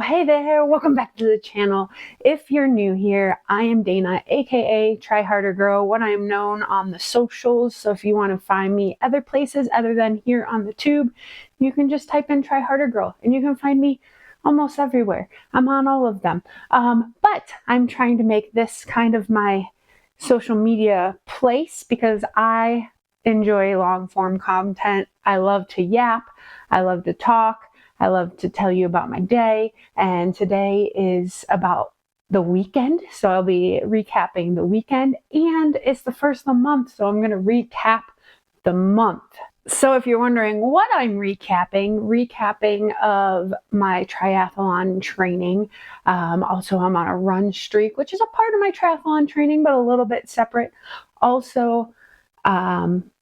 hey there, welcome back to the channel. If you're new here, I am Dana AKA Trihrdrgrl, what I am known on the socials. So if you want to find me other places other than here on the tube, you can just type in Trihrdrgrl and you can find me almost everywhere. I'm on all of them. But I'm trying to make this kind of my social media place because I enjoy long form content. I love to yap. I love to talk. I love to tell you about my day, and today is about the weekend, so I'll be recapping the weekend, and it's the first of the month, so I'm going to recap the month. So if you're wondering what I'm recapping of my triathlon training. Also, I'm on a run streak, which is a part of my triathlon training, but a little bit separate. Also,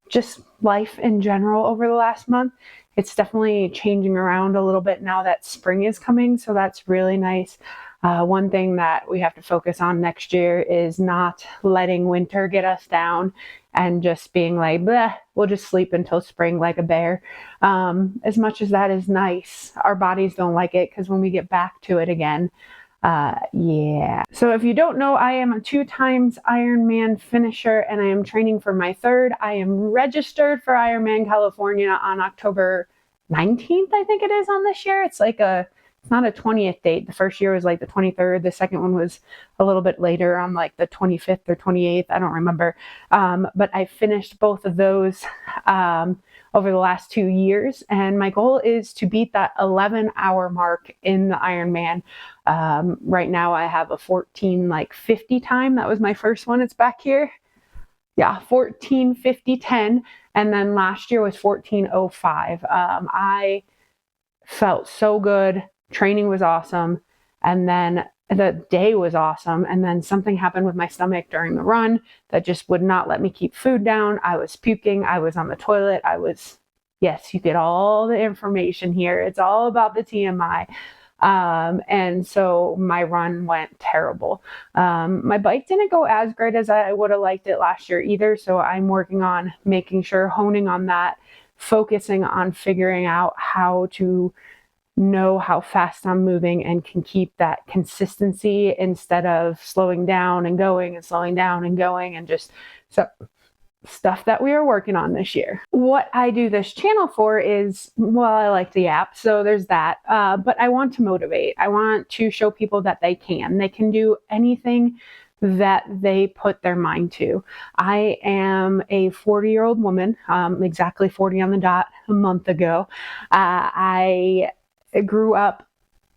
just life in general over the last month. It's definitely changing around a little bit now that spring is coming, so that's really nice. One thing that we have to focus on next year is not letting winter get us down and just being like, bleh, we'll just sleep until spring like a bear. As much as that is nice, our bodies don't like it because when we get back to it again, yeah. So if you don't know, I am a 2-time Ironman finisher and I am training for my third. I am registered for Ironman California on October 19th, I think it is on this year. It's not a 20th date. The first year was like the 23rd. The second one was a little bit later on like the 25th or 28th. I don't remember. But I finished both of those, over the last 2 years. And my goal is to beat that 11-hour mark in the Ironman. Right now I have a 14:50 time. That was my first one. It's back here. Yeah, 14:50:10. And then last year was 14:05. I felt so good. Training was awesome. And then the day was awesome. And then something happened with my stomach during the run that just would not let me keep food down. I was puking. I was on the toilet. Yes, you get all the information here. It's all about the TMI. And so my run went terrible. My bike didn't go as great as I would have liked it last year either. So I'm working on making sure, honing on that, focusing on figuring out how to know how fast I'm moving and can keep that consistency instead of slowing down and going and slowing down and going, and just stuff that we are working on this year. What I do this channel for is, well, I like the app, so there's that. But I want to motivate. I want to show people that they can do anything that they put their mind to. I am a 40-year-old woman, exactly 40 on the dot a month ago. I grew up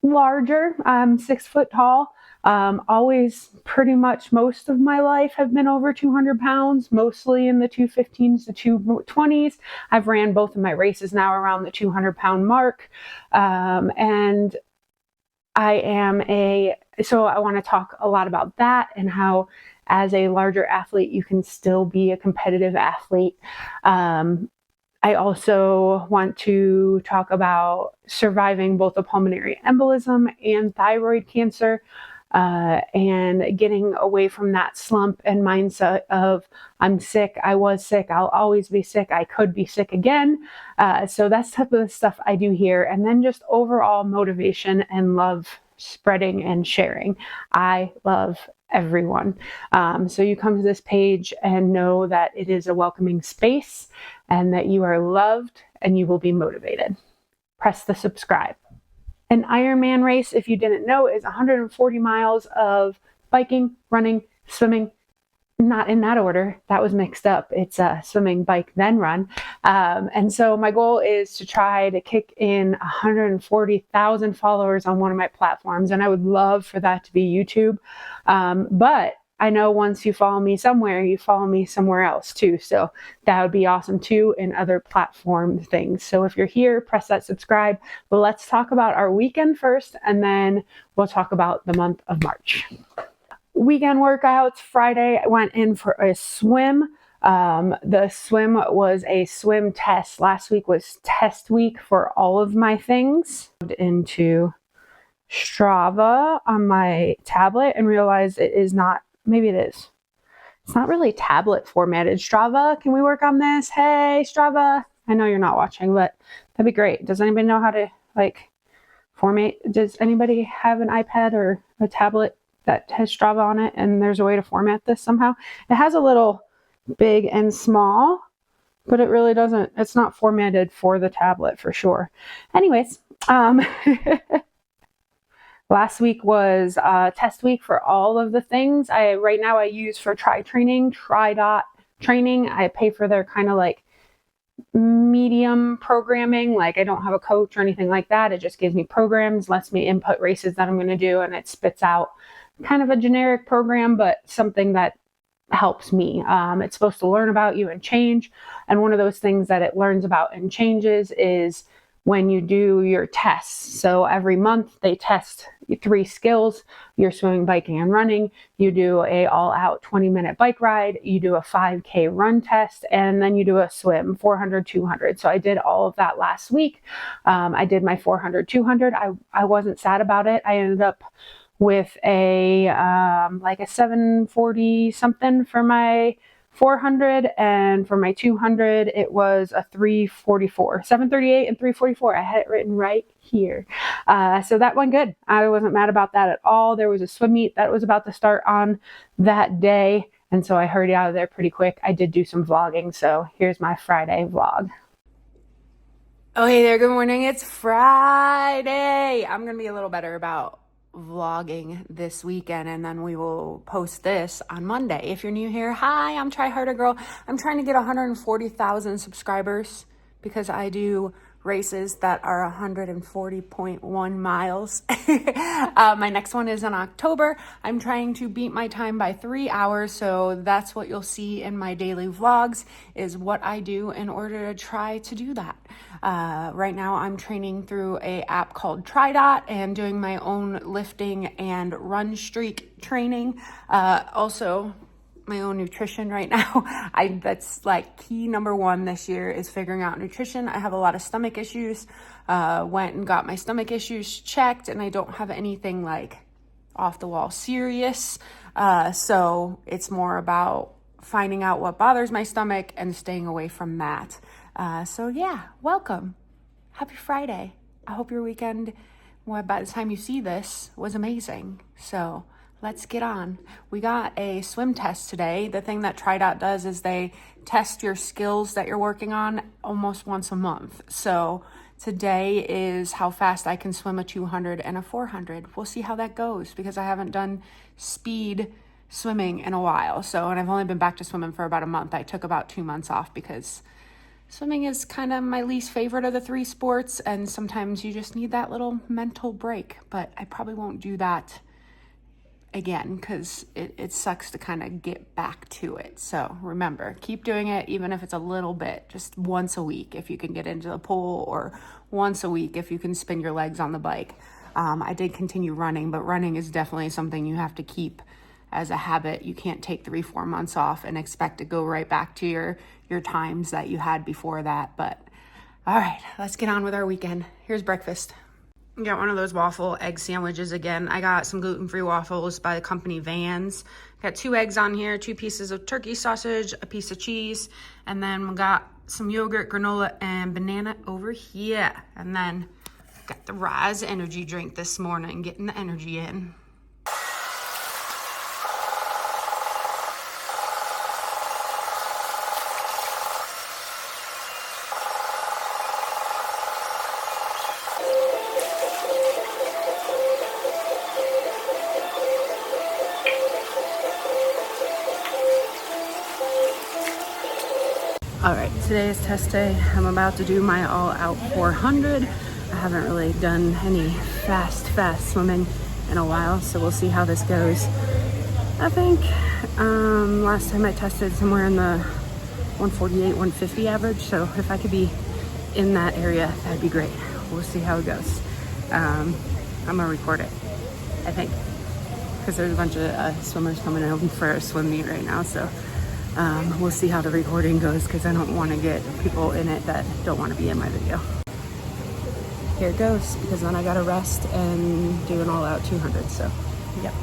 larger. I'm 6 foot tall. Always pretty much most of my life have been over 200 pounds, mostly in the 215s to 220s. I've ran both of my races now around the 200-pound mark. And so I want to talk a lot about that and how as a larger athlete, you can still be a competitive athlete. I also want to talk about surviving both a pulmonary embolism and thyroid cancer, and getting away from that slump and mindset of I'm sick, I was sick, I'll always be sick, I could be sick again. So that's the type of stuff I do here. And then just overall motivation and love spreading and sharing. I love everyone. So you come to this page and know that it is a welcoming space and that you are loved and you will be motivated. Press the subscribe. An Ironman race, if you didn't know, is 140 miles of biking, running, swimming. Not in that order. That was mixed up. It's swimming, bike, then run. And so my goal is to try to kick in 140,000 followers on one of my platforms. And I would love for that to be YouTube. But I know once you follow me somewhere, you follow me somewhere else too. So that would be awesome too in other platform things. So if you're here, press that subscribe. But let's talk about our weekend first, and then we'll talk about the month of March. Weekend workouts. Friday, I went in for a swim. The swim was a swim test. Last week was test week for all of my things. Into Strava on my tablet and realized it is not, maybe it is. It's not really tablet formatted. Strava, can we work on this? Hey, Strava. I know you're not watching, but that'd be great. Does anybody know how to format. Does anybody have an iPad or a tablet that has Strava on it and there's a way to format this somehow? It has a little big and small, but it really doesn't, it's not formatted for the tablet for sure. Anyways, last week was test week for all of the things right now I use for Tridot training. I pay for their kind of like medium programming. Like I don't have a coach or anything like that. It just gives me programs, lets me input races that I'm going to do, and it spits out kind of a generic program, but something that helps me. It's supposed to learn about you and change. And one of those things that it learns about and changes is when you do your tests. So every month they test 3 skills: your swimming, biking, and running. You do a all-out 20-minute bike ride, you do a 5K run test, and then you do a swim, 400, 200. So I did all of that last week. I did my 400, 200. I wasn't sad about it. I ended up with a like a 740 something for my 400, and for my 200 it was a 344, 738 and 344. I had it written right here. So that went good. I wasn't mad about that at all. There was a swim meet that was about to start on that day, and so I hurried out of there pretty quick. I did do some vlogging, so here's my Friday vlog. Oh, hey there, good morning. It's Friday. I'm gonna be a little better about vlogging this weekend, and then we will post this on Monday. If you're new here, hi, I'm Trihrdrgrl. I'm trying to get 140,000 subscribers because I do races that are 140.1 miles. My next one is in October. I'm trying to beat my time by 3 hours, so that's what you'll see in my daily vlogs, is what I do in order to try to do that. Right now I'm training through a app called Tridot and doing my own lifting and run streak training. Also my own nutrition right now. That's like key number 1 this year, is figuring out nutrition. I have a lot of stomach issues. Went and got my stomach issues checked, and I don't have anything like off the wall serious. So it's more about finding out what bothers my stomach and staying away from that. So yeah, welcome. Happy Friday. I hope your weekend, well, by the time you see this, was amazing. So let's get on. We got a swim test today. The thing that Tridot does is they test your skills that you're working on almost once a month. So today is how fast I can swim a 200 and a 400. We'll see how that goes because I haven't done speed swimming in a while. So, and I've only been back to swimming for about a month. I took about 2 months off because swimming is kind of my least favorite of the 3 sports, and sometimes you just need that little mental break. But I probably won't do that again because it sucks to kind of get back to it. So remember, keep doing it, even if it's a little bit, just once a week if you can get into the pool, or once a week if you can spin your legs on the bike. I did continue running, but running is definitely something you have to keep as a habit. You can't take 3-4 months off and expect to go right back to your times that you had before that. But all right, let's get on with our weekend. Here's breakfast. Got one of those waffle egg sandwiches again. I got some gluten-free waffles by the company Vans. Got 2 eggs on here, 2 pieces of turkey sausage, a piece of cheese, and then we got some yogurt, granola, and banana over here. And then got the Rise energy drink this morning, getting the energy in. All right, today is test day. I'm about to do my all-out 400. I haven't really done any fast swimming in a while, so we'll see how this goes. I think last time I tested somewhere in the 148, 150 average, so if I could be in that area, that'd be great. We'll see how it goes. I'm gonna record it, I think, because there's a bunch of swimmers coming in for a swim meet right now, so we'll see how the recording goes because I don't want to get people in it that don't want to be in my video. Here it goes, because then I gotta rest and do an all-out 200, so yep.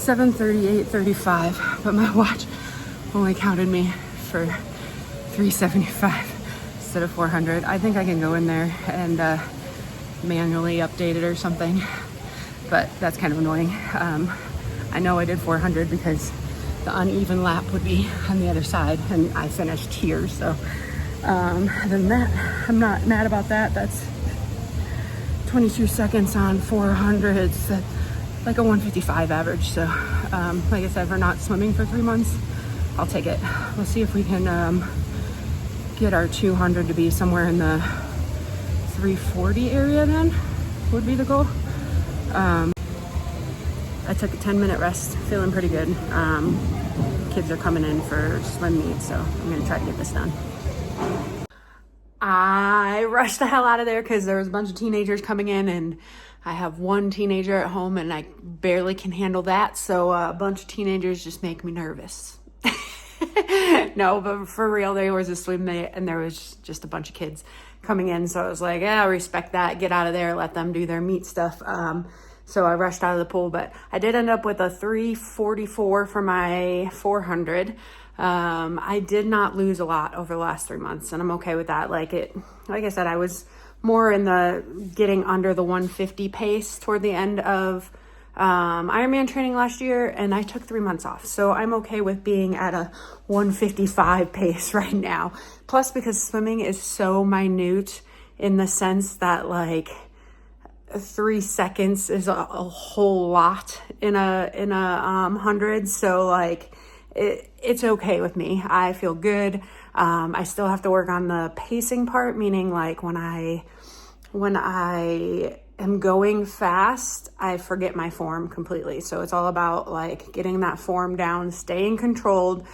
7:38:35, but my watch only counted me for 375 instead of 400. I think I can go in there and manually update it or something, but that's kind of annoying. I know I did 400 because the uneven lap would be on the other side, and I finished here. So other than that, I'm not mad about that. That's 22 seconds on 400s. That's like a 155 average. So like I said, for not swimming for 3 months, I'll take it. We'll see if we can get our 200 to be somewhere in the 340 area. Then would be the goal. I took a 10-minute rest, feeling pretty good. Kids are coming in for swim meet, so I'm gonna try to get this done. I rushed the hell out of there because there was a bunch of teenagers coming in, and I have one teenager at home and I barely can handle that. So a bunch of teenagers just make me nervous. No, but for real, there was a swim meet and there was just a bunch of kids coming in. So I was like, yeah, respect that. Get out of there. Let them do their meet stuff. So I rushed out of the pool, but I did end up with a 344 for my 400. I did not lose a lot over the last 3 months, and I'm okay with that. Like I said, I was more in the getting under the 150 pace toward the end of Ironman training last year, and I took 3 months off. So I'm okay with being at a 155 pace right now. Plus, because swimming is so minute in the sense that like 3 seconds is a whole lot in a 100. So like it's okay with me. I feel good. I still have to work on the pacing part, meaning like when I am going fast, I forget my form completely. So it's all about like getting that form down, staying controlled.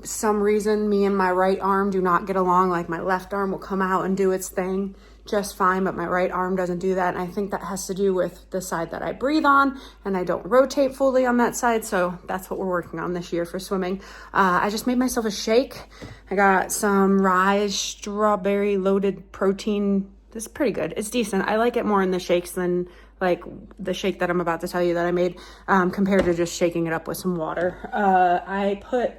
Some reason me and my right arm do not get along. Like my left arm will come out and do its thing just fine, but my right arm doesn't do that. And I think that has to do with the side that I breathe on, and I don't rotate fully on that side. So that's what we're working on this year for swimming. I just made myself a shake. I got some Rise strawberry loaded protein. This is pretty good. It's decent. I like it more in the shakes than like the shake that I'm about to tell you that I made, compared to just shaking it up with some water. I put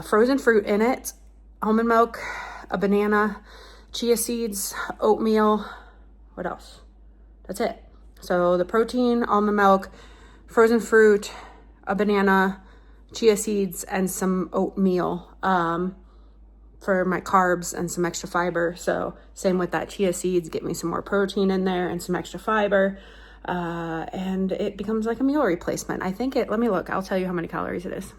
frozen fruit in it, almond milk, a banana, chia seeds, oatmeal. What else? That's it. So the protein, almond milk, frozen fruit, a banana, chia seeds, and some oatmeal for my carbs and some extra fiber. So same with that chia seeds, get me some more protein in there and some extra fiber. And it becomes like a meal replacement. I think let me look, I'll tell you how many calories it is.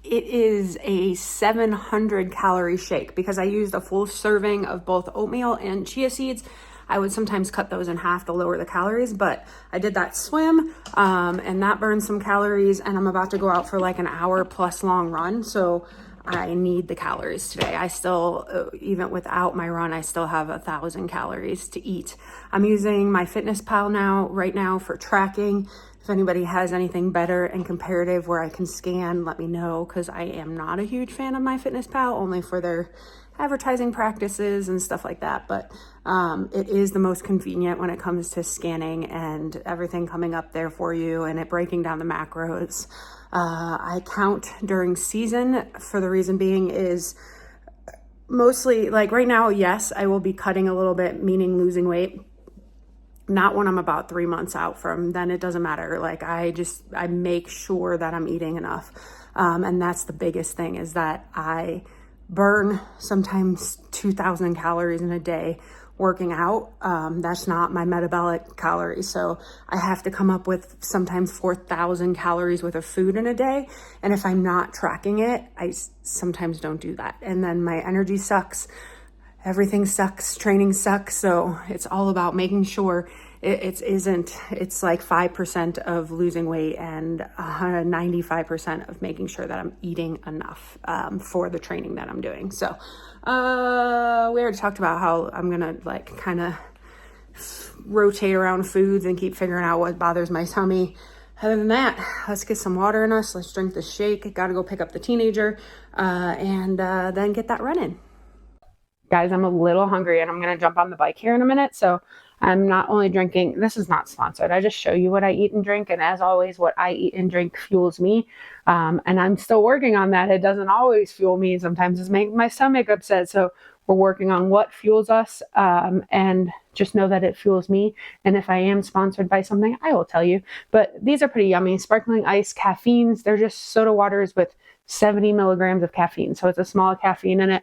It is a 700 calorie shake because I used a full serving of both oatmeal and chia seeds. I would sometimes cut those in half to lower the calories, but I did that swim and that burned some calories, and I'm about to go out for like an hour plus long run. So I need the calories today. I still, even without my run, I still have 1,000 calories to eat. I'm using my MyFitnessPal right now for tracking. If anybody has anything better and comparative where I can scan, let me know, because I am not a huge fan of MyFitnessPal, only for their advertising practices and stuff like that. But it is the most convenient when it comes to scanning and everything coming up there for you and it breaking down the macros. I count during season for the reason being is mostly like right now, yes, I will be cutting a little bit, meaning losing weight. Not when I'm about 3 months out from, then it doesn't matter. Like I make sure that I'm eating enough. And that's the biggest thing, is that I burn sometimes 2,000 calories in a day working out. That's not my metabolic calories. So I have to come up with sometimes 4,000 calories worth of food in a day. And if I'm not tracking it, I sometimes don't do that. And then my energy sucks. Everything sucks, training sucks. So it's all about making sure it's like 5% of losing weight and 95% of making sure that I'm eating enough for the training that I'm doing. So we already talked about how I'm gonna like kind of rotate around foods and keep figuring out what bothers my tummy. Other than that, let's get some water in us. Let's drink the shake. Gotta go pick up the teenager and then get that running. Guys, I'm a little hungry and I'm going to jump on the bike here in a minute. So I'm not only drinking, this is not sponsored, I just show you what I eat and drink, and as always, what I eat and drink fuels me, and I'm still working on that. It doesn't always fuel me. Sometimes it's making my stomach upset, so we're working on what fuels us, and just know that it fuels me. And if I am sponsored by something, I will tell you. But these are pretty yummy. Sparkling ice caffeines. They're just soda waters with 70 milligrams of caffeine, so it's a small caffeine in it.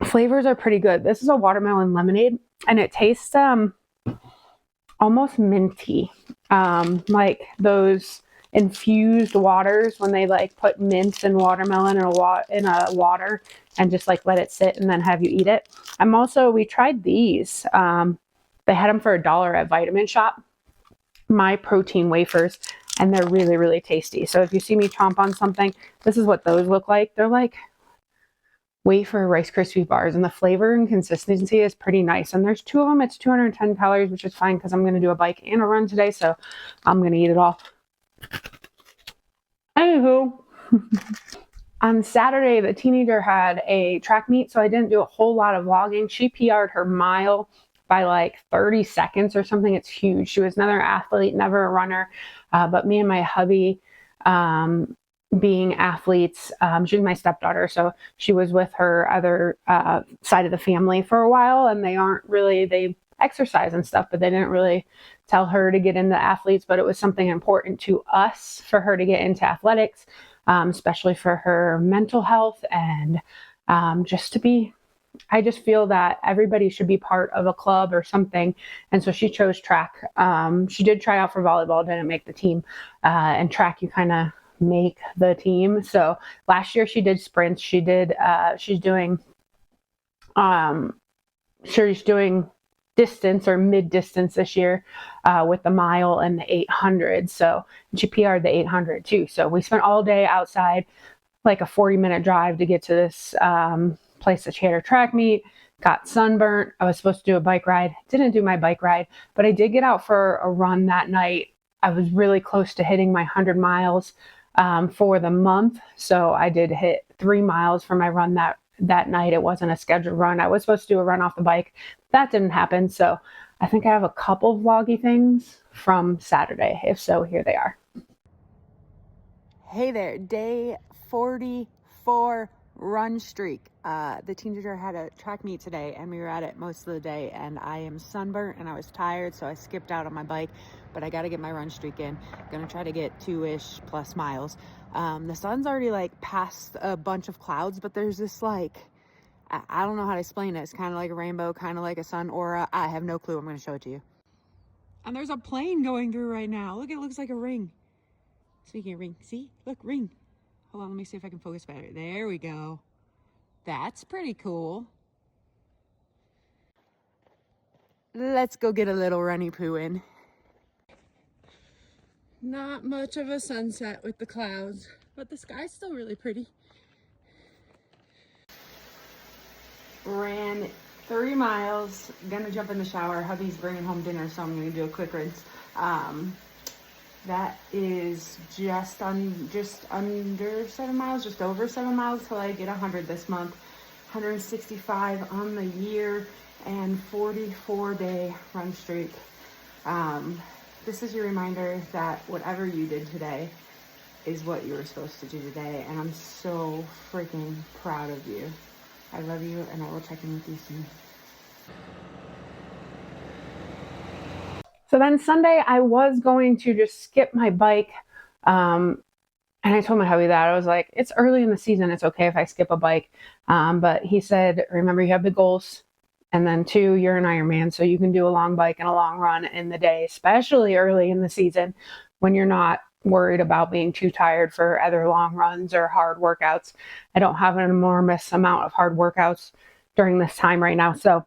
Flavors are pretty good. This is a watermelon lemonade, and it tastes almost minty, like those infused waters when they like put mint and watermelon in a water and just like let it sit and then have you eat it. We tried these. They had them for $1 at Vitamin Shop, my protein wafers, and they're really, really tasty. So if you see me chomp on something, this is what those look like. They're like wafer Rice Krispie bars, and the flavor and consistency is pretty nice. And there's 2 of them. It's 210 calories, which is fine because I'm going to do a bike and a run today, so I'm going to eat it all. Anywho, on Saturday, the teenager had a track meet, so I didn't do a whole lot of vlogging. She PR'd her mile by like 30 seconds or something. It's huge. She was another athlete, never a runner, but me and my hubby, being athletes, she's my stepdaughter, so she was with her other side of the family for a while, and they exercise and stuff, but they didn't really tell her to get into athletes. But it was something important to us for her to get into athletics, especially for her mental health, and I just feel that everybody should be part of a club or something. And so she chose track. She did try out for volleyball, didn't make the team, and track, you kind of make the team. So last year she did sprints. She's doing distance or mid distance this year, with the mile and the 800. So she PR'd the 800 too. So we spent all day outside, like a 40-minute drive to get to this place that she had her track meet. Got sunburnt. I was supposed to do a bike ride. Didn't do my bike ride, but I did get out for a run that night. I was really close to hitting my 100 miles for the month. So I did hit 3 miles for my run that night. It wasn't a scheduled run. I was supposed to do a run off the bike. That didn't happen. So I think I have a couple vloggy things from Saturday. If so, here they are. Hey there, day 44 run streak. The teenager had a track meet today, and we were at it most of the day, and I am sunburnt and I was tired, so I skipped out on my bike, but I got to get my run streak in. Gonna try to get 2-ish plus miles. The sun's already like past a bunch of clouds, but there's this like, I don't know how to explain it. It's kind of like a rainbow, kind of like a sun aura. I have no clue. I'm going to show it to you. And there's a plane going through right now. Look, it looks like a ring. Speaking of ring, see? Look, ring. Hold on, let me see if I can focus better. There we go. That's pretty cool. Let's go get a little runny poo in. Not much of a sunset with the clouds, but the sky's still really pretty. Ran 3 miles, gonna jump in the shower. Hubby's bringing home dinner, so I'm gonna do a quick rinse. That is just under 7 miles, just over 7 miles till I get 100 this month. 165 on the year and 44-day run streak. This is your reminder that whatever you did today is what you were supposed to do today, and I'm so freaking proud of you. I love you, and I will check in with you soon. So then Sunday, I was going to just skip my bike, and I told my hubby that. I was like, it's early in the season. It's okay if I skip a bike. But he said, remember, you have the goals. And then 2, you're an Ironman, so you can do a long bike and a long run in the day, especially early in the season when you're not worried about being too tired for other long runs or hard workouts. I don't have an enormous amount of hard workouts during this time right now. So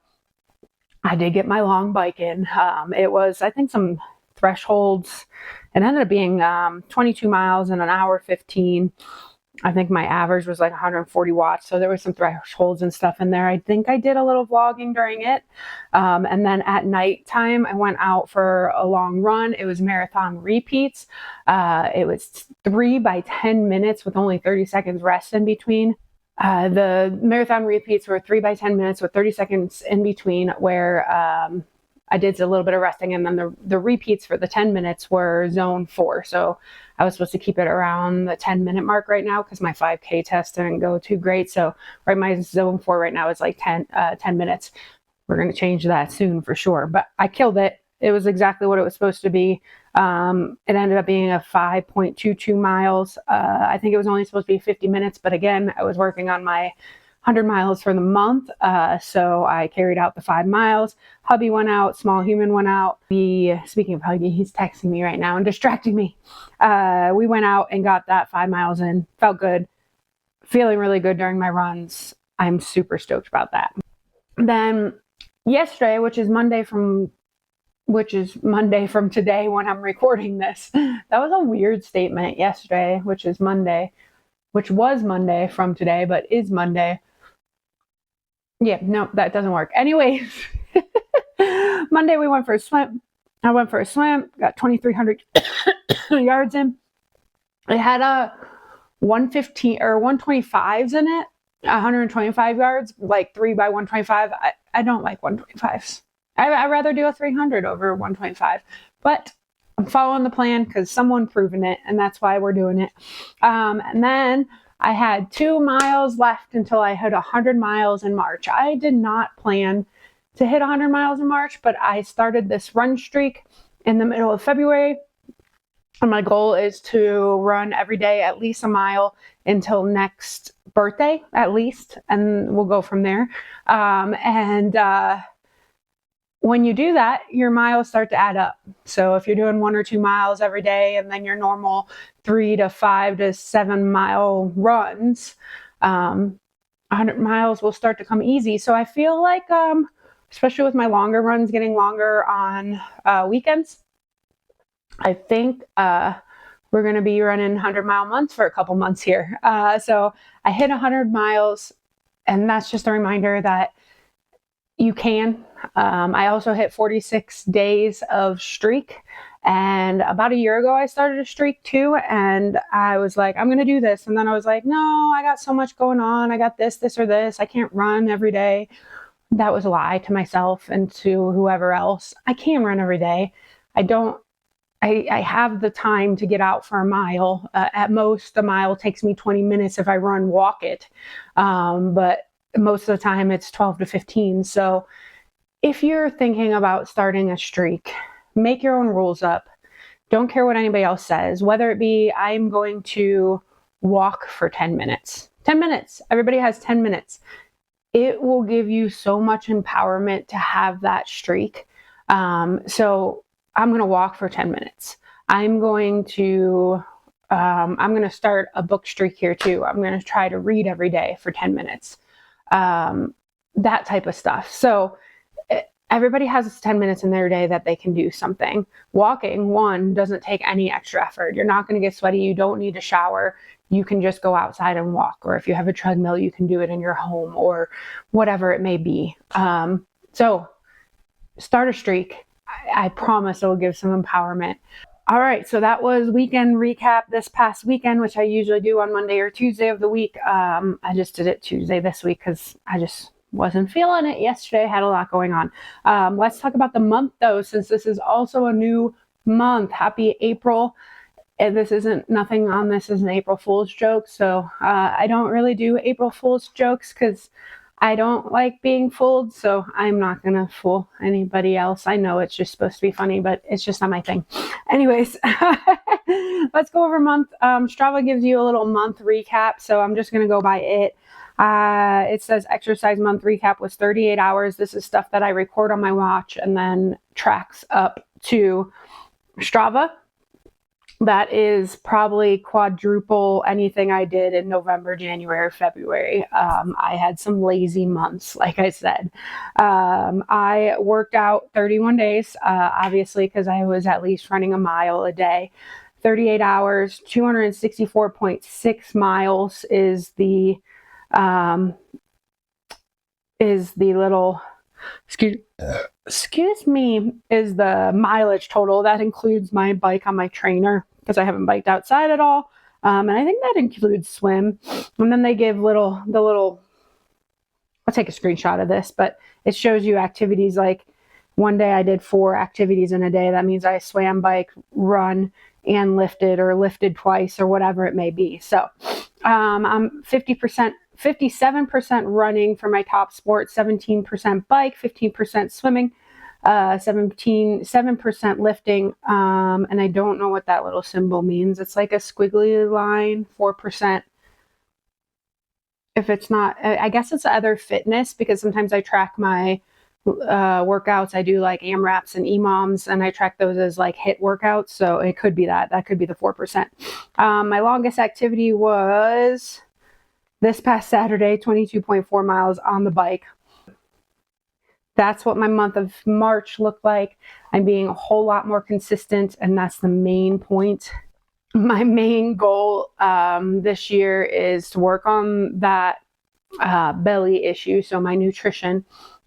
I did get my long bike in. It was, I think, some thresholds. It ended up being 22 miles in an hour 15. I think my average was like 140 watts. So there was some thresholds and stuff in there. I think I did a little vlogging during it. And then at nighttime, I went out for a long run. It was marathon repeats. It was 3 by 10 minutes with only 30 seconds rest in between. The marathon repeats were 3 by 10 minutes with 30 seconds in between, where I did a little bit of resting, and then the repeats for the 10 minutes were zone 4. So I was supposed to keep it around the 10-minute mark right now because my 5K test didn't go too great. So right, my zone 4 right now is like 10 minutes. We're going to change that soon for sure. But I killed it. It was exactly what it was supposed to be. It ended up being a 5.22 miles. I think it was only supposed to be 50 minutes. But again, I was working on my 100 miles for the month. So I carried out the 5 miles. Hubby went out. Small human went out. Speaking of hubby, he's texting me right now and distracting me. We went out and got that 5 miles in. Felt good. Feeling really good during my runs. I'm super stoked about that. Then yesterday, which is Monday from today when I'm recording this. That was a weird statement. Yesterday, which was Monday from today, but is Monday. Yeah, no, that doesn't work. Anyways, Monday we went for a swim. I went for a swim, got 2,300 yards in. It had a 115 or 125s in it, 125 yards, like 3 by 125. I don't like 125s. I'd rather do a 300 over 125, but I'm following the plan because someone proven it, and that's why we're doing it. And then I had 2 miles left until I hit 100 miles in March. I did not plan to hit 100 miles in March, but I started this run streak in the middle of February. And my goal is to run every day at least a mile until next birthday, at least, and we'll go from there. When you do that, your miles start to add up. So if you're doing 1 or 2 miles every day, and then your normal 3 to 5 to 7 mile runs, 100 miles will start to come easy. So I feel like, especially with my longer runs getting longer on weekends, I think we're going to be running 100-mile months for a couple months here. So I hit 100 miles, and that's just a reminder that you can. I also hit 46 days of streak, and about a year ago I started a streak too, and I was like, I'm gonna do this, and then I was like, no, I got so much going on. I got this or this. I can't run every day. That was a lie to myself and to whoever else. I can run every day. I have the time to get out for a mile. At most, a mile takes me 20 minutes if I walk it. But most of the time it's 12 to 15. So if you're thinking about starting a streak, make your own rules up. Don't care what anybody else says, whether it be I'm going to walk for 10 minutes. 10 minutes. Everybody has 10 minutes. It will give you so much empowerment to have that streak. So I'm going to walk for 10 minutes. I'm going to start a book streak here too. I'm going to try to read every day for 10 minutes. That type of stuff. So everybody has 10 minutes in their day that they can do something. Walking, one, doesn't take any extra effort. You're not going to get sweaty. You don't need a shower. You can just go outside and walk. Or if you have a treadmill, you can do it in your home or whatever it may be. So start a streak. I promise it will give some empowerment. All right, so that was weekend recap this past weekend, which I usually do on Monday or Tuesday of the week. I just did it Tuesday this week because I just wasn't feeling it yesterday. Had a lot going on. Let's talk about the month though, since this is also a new month. Happy April. And nothing on this is an April Fool's joke. So I don't really do April Fool's jokes because I don't like being fooled, so I'm not going to fool anybody else. I know it's just supposed to be funny, but it's just not my thing. Anyways, let's go over month. Strava gives you a little month recap, so I'm just going to go by it. It says exercise month recap was 38 hours. This is stuff that I record on my watch and then tracks up to Strava. That is probably quadruple anything I did in November, January, February. I had some lazy months, like I said. I worked out 31 days, obviously, because I was at least running a mile a day. 38 hours, 264.6 miles is the little, excuse me, is the mileage total. That includes my bike on my trainer because I haven't biked outside at all. And I think that includes swim. And then they give I'll take a screenshot of this, but it shows you activities. Like one day I did 4 activities in a day. That means I swam, bike, run, and lifted, or lifted twice, or whatever it may be. So I'm 57% running for my top sport, 17% bike, 15% swimming, 7% lifting. And I don't know what that little symbol means. It's like a squiggly line, 4%. If it's not, I guess it's other fitness, because sometimes I track my workouts. I do like AMRAPs and EMOMs, and I track those as like HIIT workouts. So it could be that could be the 4%. My longest activity was this past Saturday, 22.4 miles on the bike. That's what my month of March looked like. I'm being a whole lot more consistent, and that's the main point. My main goal this year is to work on that belly issue, so my nutrition,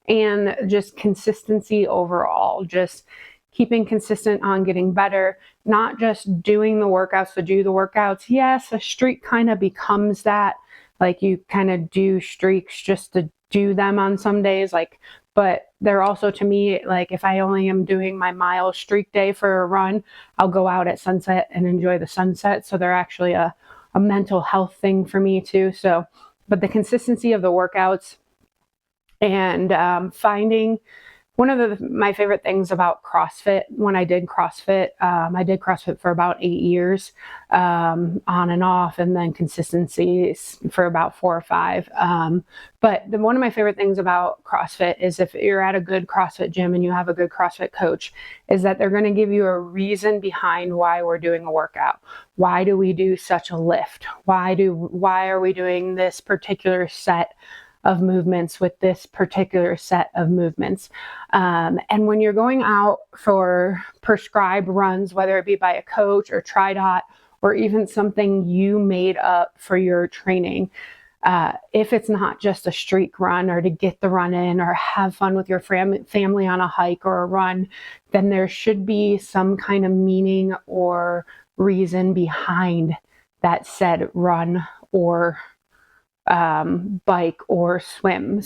and just consistency overall, just keeping consistent on getting better, not just doing the workouts to do the workouts. Yes, a streak kind of becomes that, like you kind of do streaks just to do them on some days, like, but they're also, to me, like if I only am doing my mile streak day for a run, I'll go out at sunset and enjoy the sunset. So they're actually a mental health thing for me too. So, but the consistency of the workouts, and finding one of my favorite things about CrossFit, when I did CrossFit for about 8 years, on and off, and then consistency for about 4 or 5. But one of my favorite things about CrossFit is if you're at a good CrossFit gym and you have a good CrossFit coach, is that they're going to give you a reason behind why we're doing a workout. Why do we do such a lift? Why are we doing this particular set of movements with this particular set of movements? And when you're going out for prescribed runs, whether it be by a coach or TriDot, or even something you made up for your training, if it's not just a streak run or to get the run in or have fun with your family on a hike or a run, then there should be some kind of meaning or reason behind that said run or bike or swim.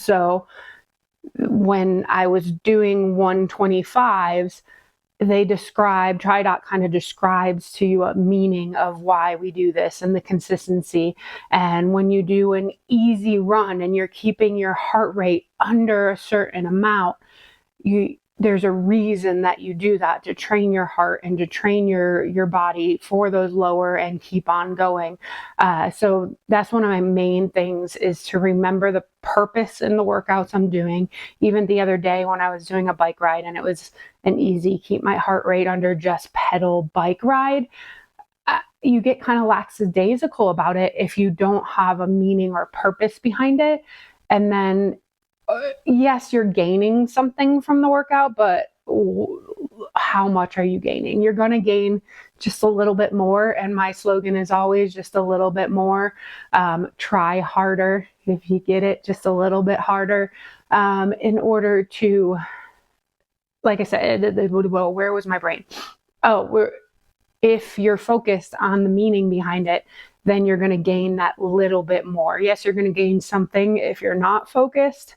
When I was doing 125s, TriDot kind of describes to you a meaning of why we do this and the consistency. And when you do an easy run and you're keeping your heart rate under a certain amount, there's a reason that you do that, to train your heart and to train your body for those lower and keep on going. So that's one of my main things, is to remember the purpose in the workouts I'm doing. Even the other day when I was doing a bike ride, and it was an easy keep my heart rate under just pedal bike ride, you get kind of lackadaisical about it if you don't have a meaning or purpose behind it. And then yes, you're gaining something from the workout, but how much are you gaining? You're going to gain just a little bit more. And my slogan is always just a little bit more. Try harder. If you get it, just a little bit harder, in order to, like I said, well, where was my brain? If you're focused on the meaning behind it, then you're going to gain that little bit more. Yes, you're going to gain something if you're not focused,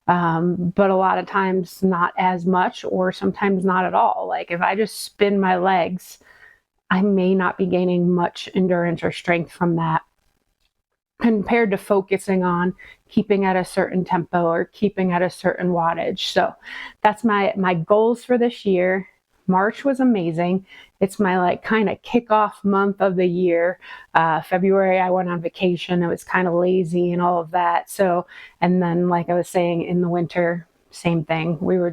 but a lot of times not as much, or sometimes not at all. Like if I just spin my legs, I may not be gaining much endurance or strength from that, compared to focusing on keeping at a certain tempo or keeping at a certain wattage. So that's my goals for this year. March was amazing. It's my kind of kickoff month of the year. February, I went on vacation. It was kind of lazy and all of that. So, and then like I was saying, in the winter, same thing. We were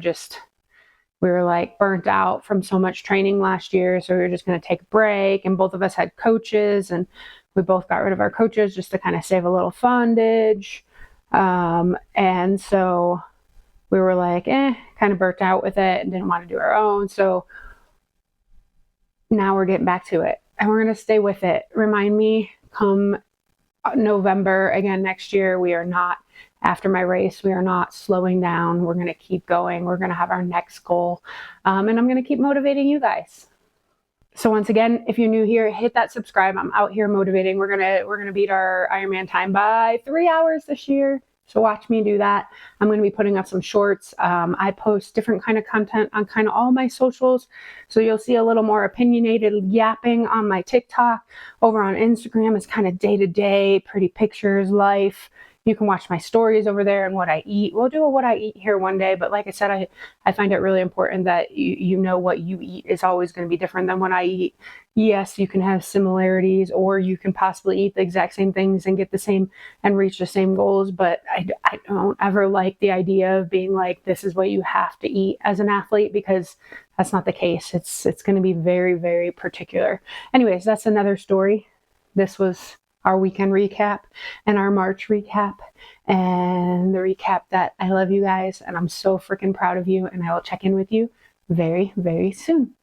burnt out from so much training last year. So we were just going to take a break, and both of us had coaches, and we both got rid of our coaches just to kind of save a little fundage. And so we were kind of burnt out with it and didn't want to do our own. So now we're getting back to it, and we're going to stay with it. Remind me come November again next year, we are not, after my race, we are not slowing down. We're going to keep going. We're going to have our next goal. And I'm going to keep motivating you guys. So once again, if you're new here, hit that subscribe. I'm out here motivating. We're gonna beat our Ironman time by 3 hours this year. So watch me do that. I'm going to be putting up some shorts. I post different kind of content on kind of all my socials. So you'll see a little more opinionated yapping on my TikTok. Over on Instagram, it's kind of day-to-day, pretty pictures, life. You can watch my stories over there and what I eat. We'll do a what I eat here one day, but like I said, I find it really important that you know what you eat is always going to be different than what I eat. Yes, you can have similarities, or you can possibly eat the exact same things and get the same and reach the same goals, but I don't ever like the idea of being like, this is what you have to eat as an athlete, because that's not the case. It's going to be very, very particular. Anyways, that's another story. This was our weekend recap and our March recap, and the recap that I love you guys and I'm so freaking proud of you, and I will check in with you very, very soon.